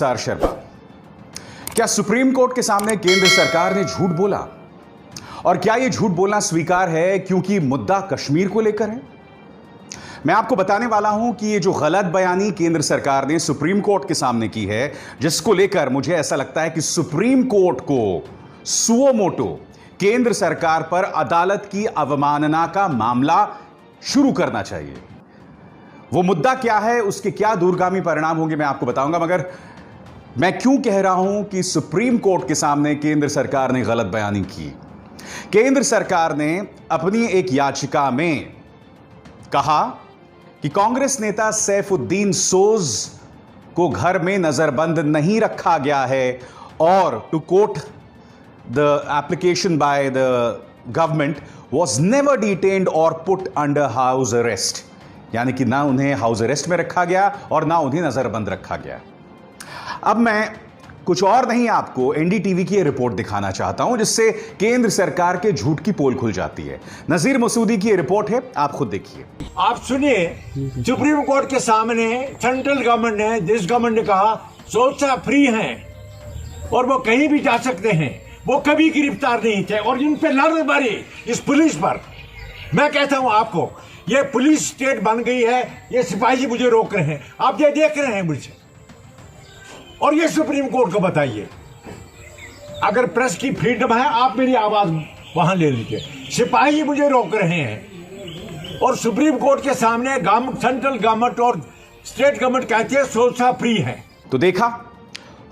सार शर्मा, क्या supreme court के सामने केंद्र सरकार ने झूठ बोला? और क्या यह झूठ बोलना स्वीकार है क्योंकि मुद्दा कश्मीर को लेकर है? मैं आपको बताने वाला हूं कि यह जो गलत बयानी केंद्र सरकार ने सुप्रीम कोर्ट के सामने की है, जिसको लेकर मुझे ऐसा लगता है कि सुप्रीम कोर्ट को सुओ मोटो केंद्र सरकार पर अदालत की अवमानना का मामला शुरू करना चाहिए। वो मुद्दा क्या है, उसके क्या दूरगामी परिणाम होंगे, मैं आपको बताऊंगा। मगर मैं क्यों कह रहा हूं कि सुप्रीम कोर्ट के सामने केंद्र सरकार ने गलत बयानी की? केंद्र सरकार ने अपनी एक याचिका में कहा कि कांग्रेस नेता सैफुद्दीन सोज को घर में नजरबंद नहीं रखा गया है, और to quote the application by the government was never detained और पुट अंडर हाउस अरेस्ट, यानी कि ना उन्हें हाउस अरेस्ट में रखा गया और ना उन्हें नजरबंद रखा गया। अब मैं कुछ और नहीं, आपको एनडीटीवी की रिपोर्ट दिखाना चाहता हूं जिससे केंद्र सरकार के झूठ की पोल खुल जाती है। नजीर मसूदी की रिपोर्ट है, आप खुद देखिए। आप सुनिए, सुप्रीम कोर्ट के सामने सेंट्रल गवर्नमेंट ने, दिस गवर्नमेंट ने कहा सोचा फ्री हैं और वो कहीं भी जा सकते हैं, वो कभी गिरफ्तार नहीं थे, और इन पे लानतबारी इस पुलिस पर। मैं कहता हूं आपको, ये पुलिस स्टेट बन गई है, ये सिपाही मुझे रोक रहे हैं, आप ये देख रहे हैं मुझे, और ये सुप्रीम कोर्ट को बताइए। अगर प्रेस की फ्रीडम है, आप मेरी आवाज वहां ले लीजिए। सिपाही मुझे रोक रहे हैं और सुप्रीम कोर्ट के सामने सेंट्रल गवर्नमेंट और स्टेट गवर्नमेंट कहती है सोचा फ्री है। तो देखा,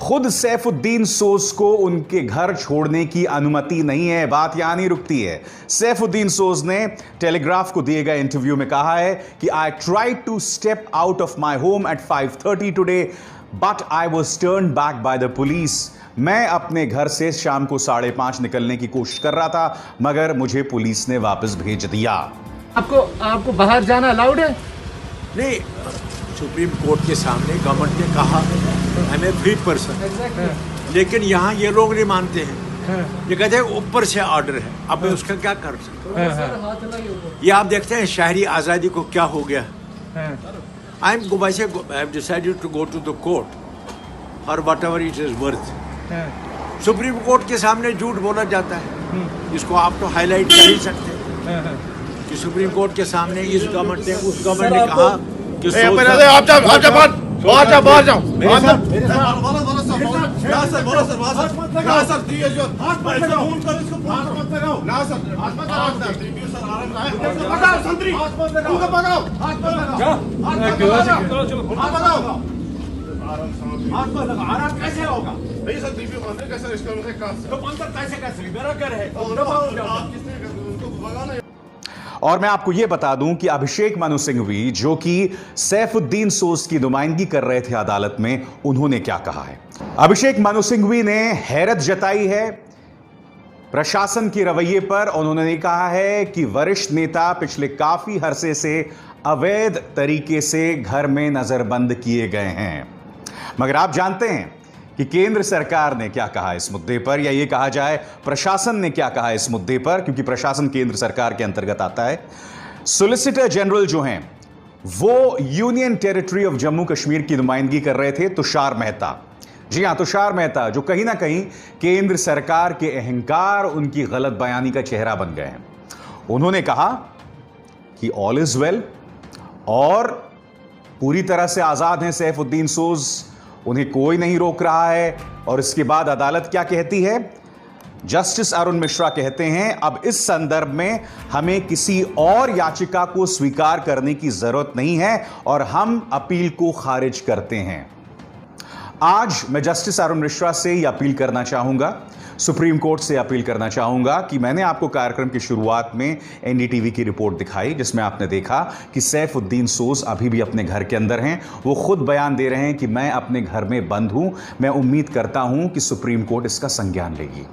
खुद सैफुद्दीन सोज को उनके घर छोड़ने की अनुमति नहीं है। बात यहां नहीं रुकती है। सैफुद्दीन सोज ने टेलीग्राफ को दिए गए इंटरव्यू में कहा है कि I tried to step out of my home at 5:30 today but I was turn back by the police. मैं अपने घर से शाम को 5:30 निकलने की कोशिश कर रहा था, मगर मुझे पुलिस ने वापस भेज दिया। आपको बाहर जाना अलाउड है? नहीं, सुप्रीम कोर्ट के सामने गवर्नमेंट ने कहा I am a free person, लेकिन यहाँ ये लोग नहीं मानते हैं। ये कहते हैं ऊपर से ऑर्डर है, अब मैं उसका क्या कर सकता हूँ? ये आप देखते हैं शहरी आज़ादी को क्या हो गया। I have decided to go to the court or whatever it is worth. Supreme court के सामने झूठ बोला जाता है, इसको आप तो हाईलाइट कर ही सकते हैं कि सुप्रीम कोर्ट के सामने इस गवर्नमेंट ने, उस गवर्नमेंट ने कहा कि कैसे होगा? मेरा घर है। और मैं आपको यह बता दूं कि अभिषेक मनु सिंघवी, जो कि सैफुद्दीन सोज की नुमाइंदगी कर रहे थे अदालत में, उन्होंने क्या कहा है। अभिषेक मनु सिंघवी ने हैरत जताई है प्रशासन के रवैये पर। उन्होंने कहा है कि वरिष्ठ नेता पिछले काफी अरसे से अवैध तरीके से घर में नजरबंद किए गए हैं। मगर आप जानते हैं कि केंद्र सरकार ने क्या कहा इस मुद्दे पर, या ये कहा जाए प्रशासन ने क्या कहा इस मुद्दे पर, क्योंकि प्रशासन केंद्र सरकार के अंतर्गत आता है। सॉलिसिटर जनरल जो हैं, वो union territory of Jammu Kashmir की नुमाइंदगी कर रहे थे, तुषार मेहता। जी हां, तुषार मेहता, जो कहीं ना कहीं केंद्र सरकार के अहंकार, उनकी गलत बयानी का चेहरा बन गए हैं। उन्होंने कहा कि ऑल इज वेल और पूरी तरह से आजाद हैं सैफुद्दीन सोज, उन्हें कोई नहीं रोक रहा है। और इसके बाद अदालत क्या कहती है? जस्टिस अरुण मिश्रा कहते हैं, अब इस संदर्भ में हमें किसी और याचिका को स्वीकार करने की जरूरत नहीं है और हम अपील को खारिज करते हैं। आज मैं जस्टिस अरुण मिश्रा से यह अपील करना चाहूंगा, सुप्रीम कोर्ट से अपील करना चाहूंगा कि मैंने आपको कार्यक्रम की शुरुआत में एनडीटीवी की रिपोर्ट दिखाई, जिसमें आपने देखा कि सैफुद्दीन सोज अभी भी अपने घर के अंदर हैं। वो खुद बयान दे रहे हैं कि मैं अपने घर में बंद हूं। मैं उम्मीद करता हूं कि सुप्रीम कोर्ट इसका संज्ञान लेगी।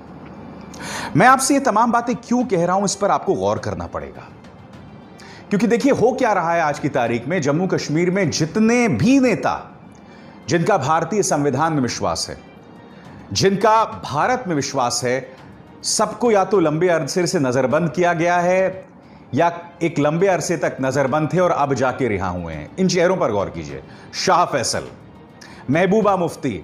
मैं आपसे ये तमाम बातें क्यों कह रहा हूं, इस पर आपको गौर करना पड़ेगा, क्योंकि देखिए हो क्या रहा है आज की तारीख में। जम्मू कश्मीर में जितने भी नेता जिनका भारतीय संविधान में विश्वास है, जिनका भारत में विश्वास है, सबको या तो लंबे अरसे से नजरबंद किया गया है या एक लंबे अरसे तक नजरबंद थे और अब जाके रिहा हुए हैं। इन चेहरों पर गौर कीजिए। शाह फैसल, महबूबा मुफ्ती,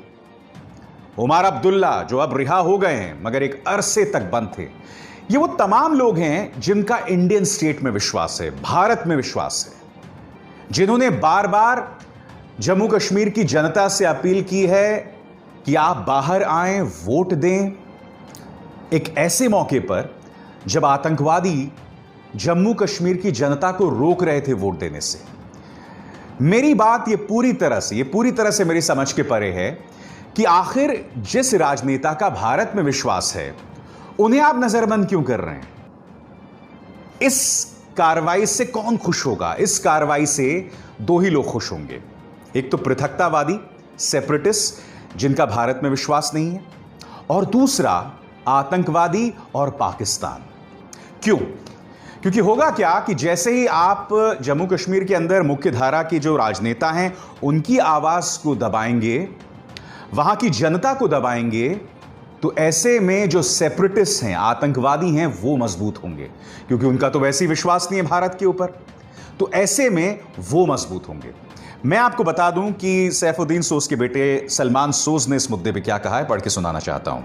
उमर अब्दुल्ला जो अब रिहा हो गए हैं मगर एक अरसे तक बंद थे, ये वो तमाम लोग हैं जिनका इंडियन स्टेट में विश्वास है, भारत में विश्वास है, जिन्होंने बार बार जम्मू कश्मीर की जनता से अपील की है कि आप बाहर आएं, वोट दें। एक ऐसे मौके पर जब आतंकवादी जम्मू कश्मीर की जनता को रोक रहे थे वोट देने से। मेरी बात ये पूरी तरह से मेरी समझ के परे है कि आखिर जिस राजनेता का भारत में विश्वास है उन्हें आप नजरबंद क्यों कर रहे हैं? इस कार्रवाई से कौन खुश होगा? इस कार्रवाई से दो ही लोग खुश होंगे, एक तो पृथकतावादी सेपरेटिस्ट जिनका भारत में विश्वास नहीं है, और दूसरा आतंकवादी और पाकिस्तान। क्यों? क्योंकि होगा क्या कि जैसे ही आप जम्मू कश्मीर के अंदर मुख्य धारा के जो राजनेता हैं उनकी आवाज को दबाएंगे, वहां की जनता को दबाएंगे, तो ऐसे में जो सेपरेटिस्ट हैं, आतंकवादी हैं, वो मजबूत होंगे, क्योंकि उनका तो वैसे ही विश्वास नहीं है भारत के ऊपर। तो ऐसे में वो मजबूत होंगे। मैं आपको बता दूं कि सैफुद्दीन सोज के बेटे सलमान सोज ने इस मुद्दे पे क्या कहा है, पढ़ के सुनाना चाहता हूं।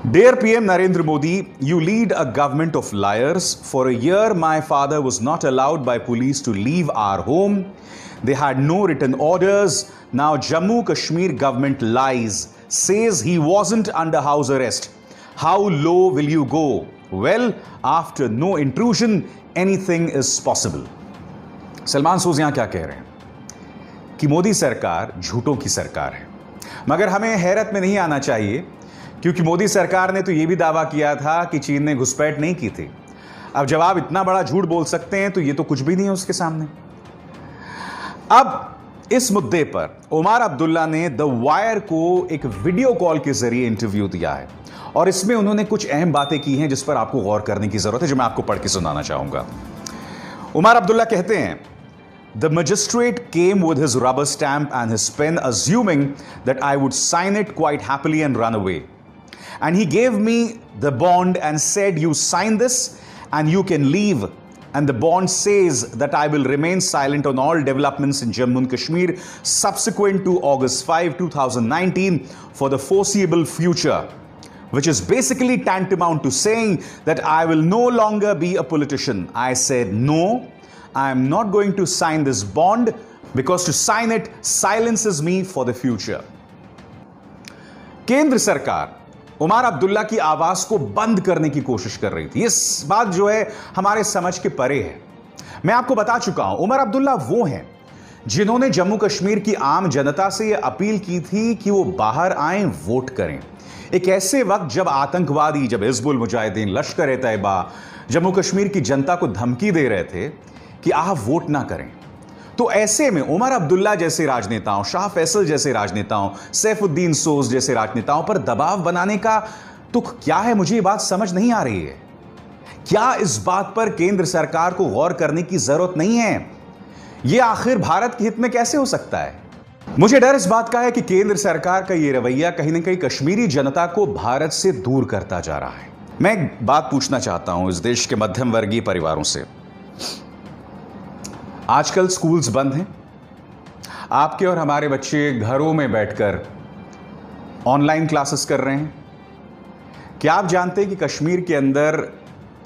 Dear PM Narendra Modi, you lead a government of liars. For a year, my father was not allowed by police to leave our home. They had no written orders. Now Jammu Kashmir government lies, says he wasn't under house arrest. How low will you go? Well, after no intrusion, anything is possible. Salman सोज यहां क्या कह रहे हैं कि मोदी सरकार झूठों की सरकार है, मगर हमें हैरत में नहीं आना चाहिए, क्योंकि मोदी सरकार ने तो यह भी दावा किया था कि चीन ने घुसपैठ नहीं की थी। अब जब आप इतना बड़ा झूठ बोल सकते हैं तो यह तो कुछ भी नहीं है उसके सामने। अब इस मुद्दे पर उमर अब्दुल्ला ने द वायर को एक वीडियो कॉल के जरिए इंटरव्यू दिया है और इसमें उन्होंने कुछ अहम बातें की हैं जिस पर आपको गौर करने की जरूरत है, जो मैं आपको पढ़ के सुनाना चाहूंगा। उमर अब्दुल्ला कहते हैं, The magistrate came with his rubber stamp and his pen, assuming that I would sign it quite happily and run away. And he gave me the bond and said, you sign this and you can leave. And the bond says that I will remain silent on all developments in Jammu and Kashmir subsequent to August 5, 2019 for the foreseeable future, which is basically tantamount to saying that I will no longer be a politician. I said, no, I am not going to sign this bond because to sign it silences me for the future. केंद्र सरकार उमर अब्दुल्ला की आवाज को बंद करने की कोशिश कर रही थी। इस बात जो है हमारे समझ के परे है। मैं आपको बता चुका हूं, उमर अब्दुल्ला वो हैं जिन्होंने जम्मू कश्मीर की आम जनता से यह अपील की थी कि वो बाहर आएं, वोट करें। एक ऐसे वक्त जब आतंकवादी, जब हिजबुल मुजाहिदीन, लश्कर-ए-तैयबा जम्मू कश्मीर की जनता को धमकी दे रहे थे कि आप वोट ना करें, तो ऐसे में उमर अब्दुल्ला जैसे राजनेताओं, शाह फैसल जैसे राजनेताओं, सैफुद्दीन सोज जैसे राजनेताओं पर दबाव बनाने का तुक क्या है, मुझे ये बात समझ नहीं आ रही है। क्या इस बात पर केंद्र सरकार को गौर करने की जरूरत नहीं है? यह आखिर भारत के हित में कैसे हो सकता है? मुझे डर इस बात का है कि केंद्र सरकार का यह रवैया कहीं ना कहीं कश्मीरी जनता को भारत से दूर करता जा रहा है। मैं एक बात पूछना चाहता हूं इस देश के मध्यम वर्गीय परिवारों से। आजकल स्कूल्स बंद हैं, आपके और हमारे बच्चे घरों में बैठकर ऑनलाइन क्लासेस कर रहे हैं। क्या आप जानते हैं कि कश्मीर के अंदर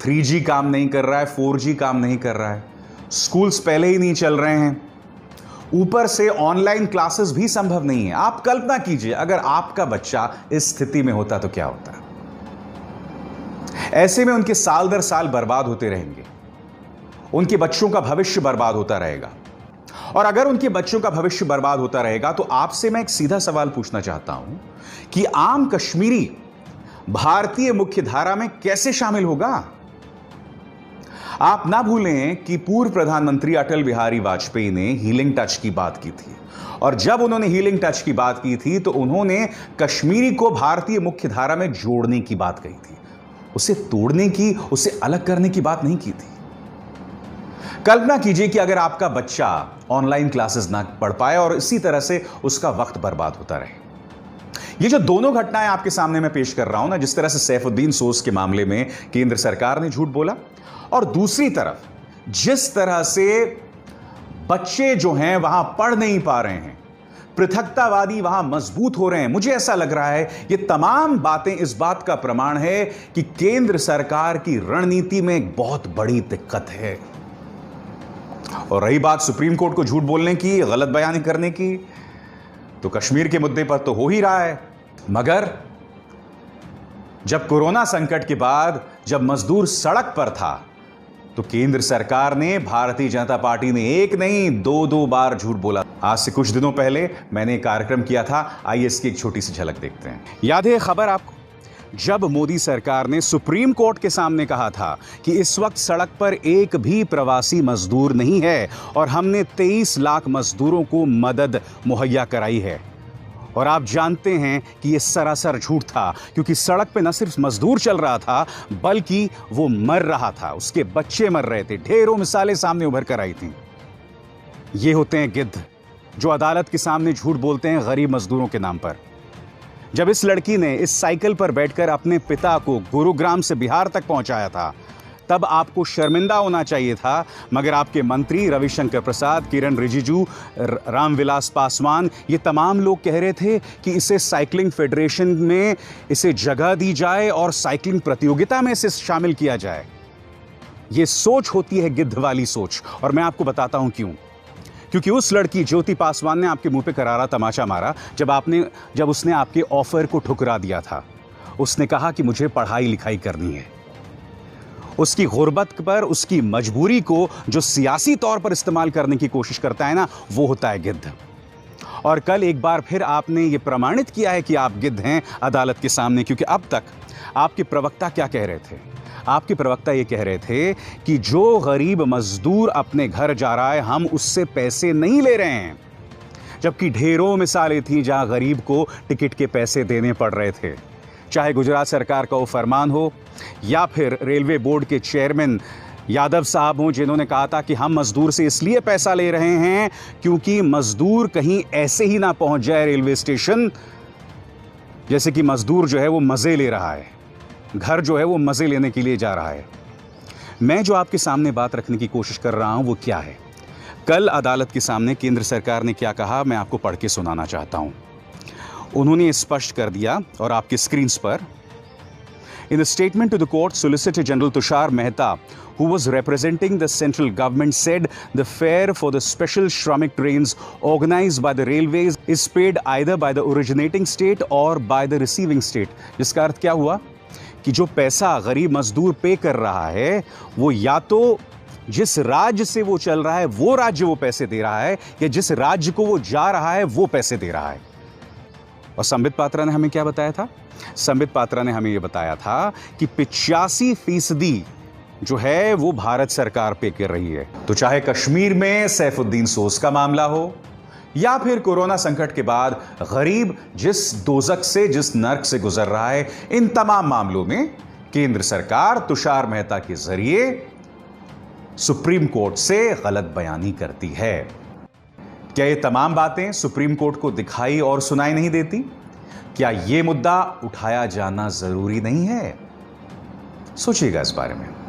3G काम नहीं कर रहा है, 4G काम नहीं कर रहा है, स्कूल्स पहले ही नहीं चल रहे हैं, ऊपर से ऑनलाइन क्लासेस भी संभव नहीं है। आप कल्पना कीजिए अगर आपका बच्चा इस स्थिति में होता तो क्या होता। ऐसे में उनके साल दर साल बर्बाद होते रहेंगे, उनके बच्चों का भविष्य बर्बाद होता रहेगा। और अगर उनके बच्चों का भविष्य बर्बाद होता रहेगा तो आपसे मैं एक सीधा सवाल पूछना चाहता हूं कि आम कश्मीरी भारतीय मुख्यधारा में कैसे शामिल होगा? आप ना भूलें कि पूर्व प्रधानमंत्री अटल बिहारी वाजपेयी ने हीलिंग टच की बात की थी, और जब उन्होंने हीलिंग टच की बात की थी तो उन्होंने कश्मीरी को भारतीय मुख्यधारा में जोड़ने की बात कही थी, उसे तोड़ने की, उसे अलग करने की बात नहीं की थी। कल्पना कीजिए कि अगर आपका बच्चा ऑनलाइन क्लासेस ना पढ़ पाए और इसी तरह से उसका वक्त बर्बाद होता रहे। ये जो दोनों घटनाएं आपके सामने मैं पेश कर रहा हूं ना, जिस तरह से सैफुद्दीन सोज के मामले में केंद्र सरकार ने झूठ बोला, और दूसरी तरफ जिस तरह से बच्चे जो हैं वहां पढ़ नहीं पा रहे हैं, पृथकतावादी वहां मजबूत हो रहे हैं। मुझे ऐसा लग रहा है ये तमाम बातें इस बात का प्रमाण है कि केंद्र सरकार की रणनीति में एक बहुत बड़ी दिक्कत है। और रही बात सुप्रीम कोर्ट को झूठ बोलने की, गलत बयानी करने की, तो कश्मीर के मुद्दे पर तो हो ही रहा है। मगर जब कोरोना संकट के बाद जब मजदूर सड़क पर था तो केंद्र सरकार ने, भारतीय जनता पार्टी ने एक नहीं दो बार झूठ बोला। आज से कुछ दिनों पहले मैंने एक कार्यक्रम किया था, आइए इसकी एक छोटी सी झलक देखते हैं। याद है खबर आपको, जब मोदी सरकार ने सुप्रीम कोर्ट के सामने कहा था कि इस वक्त सड़क पर एक भी प्रवासी मजदूर नहीं है और हमने 23 लाख मजदूरों को मदद मुहैया कराई है। और आप जानते हैं कि यह सरासर झूठ था, क्योंकि सड़क पे न सिर्फ मजदूर चल रहा था बल्कि वो मर रहा था, उसके बच्चे मर रहे थे। ढेरों मिसालें सामने उभर कर आई थी। ये होते हैं गिद्ध जो अदालत के सामने झूठ बोलते हैं गरीब मजदूरों के नाम पर। जब इस लड़की ने इस साइकिल पर बैठकर अपने पिता को गुरुग्राम से बिहार तक पहुंचाया था, तब आपको शर्मिंदा होना चाहिए था। मगर आपके मंत्री रविशंकर प्रसाद, किरण रिजिजू, रामविलास पासवान, ये तमाम लोग कह रहे थे कि इसे साइकिलिंग फेडरेशन में इसे जगह दी जाए और साइकिलिंग प्रतियोगिता में इसे शामिल किया जाए। ये सोच होती है गिद्ध वाली सोच, और मैं आपको बताता हूं क्यों। क्योंकि उस लड़की ज्योति पासवान ने आपके मुंह पे करारा तमाचा मारा जब उसने आपके ऑफर को ठुकरा दिया था। उसने कहा कि मुझे पढ़ाई लिखाई करनी है। उसकी गुर्बत पर, उसकी मजबूरी को जो सियासी तौर पर इस्तेमाल करने की कोशिश करता है ना, वो होता है गिद्ध। और कल एक बार फिर आपने ये प्रमाणित किया है कि आप गिद्ध हैं अदालत के सामने। क्योंकि अब तक आपके प्रवक्ता क्या कह रहे थे? आपके प्रवक्ता ये कह रहे थे कि जो गरीब मजदूर अपने घर जा रहा है हम उससे पैसे नहीं ले रहे हैं, जबकि ढेरों मिसालें थी जहां गरीब को टिकट के पैसे देने पड़ रहे थे। चाहे गुजरात सरकार का वो फरमान हो या फिर रेलवे बोर्ड के चेयरमैन यादव साहब हों, जिन्होंने कहा था कि हम मजदूर से इसलिए पैसा ले रहे हैं क्योंकि मजदूर कहीं ऐसे ही ना पहुंच जाए रेलवे स्टेशन जैसे कि मजदूर जो है वो मजे ले रहा है, घर जो है वो मजे लेने के लिए जा रहा है। मैं जो आपके सामने बात रखने की कोशिश कर रहा हूं वो क्या है? कल अदालत के सामने केंद्र सरकार ने क्या कहा, मैं आपको पढ़ के सुनाना चाहता हूं। उन्होंने स्पष्ट कर दिया, और आपके स्क्रीन पर, In a statement to the court, Solicitor General Tushar Mehta, who was representing the central government, said the fare for the special Shramik trains organized by the railways is paid either by the originating state or by the receiving state. जिसका अर्थ क्या हुआ कि जो पैसा गरीब मजदूर पे कर रहा है वो या तो जिस राज्य से वो चल रहा है वो राज्य वो पैसे दे रहा है, या जिस राज्य को वो जा रहा है वो पैसे दे रहा है। और संबित पात्रा ने हमें क्या बताया था? संबित पात्रा ने हमें यह बताया था कि 85% जो है वो भारत सरकार पे कर रही है। तो चाहे कश्मीर में सैफुद्दीन सोज का मामला हो या फिर कोरोना संकट के बाद गरीब जिस दोजक से, जिस नर्क से गुजर रहा है, इन तमाम मामलों में केंद्र सरकार तुषार मेहता के जरिए सुप्रीम कोर्ट से गलत बयानी करती है। क्या ये तमाम बातें सुप्रीम कोर्ट को दिखाई और सुनाई नहीं देती? क्या ये मुद्दा उठाया जाना जरूरी नहीं है? सोचिएगा इस बारे में।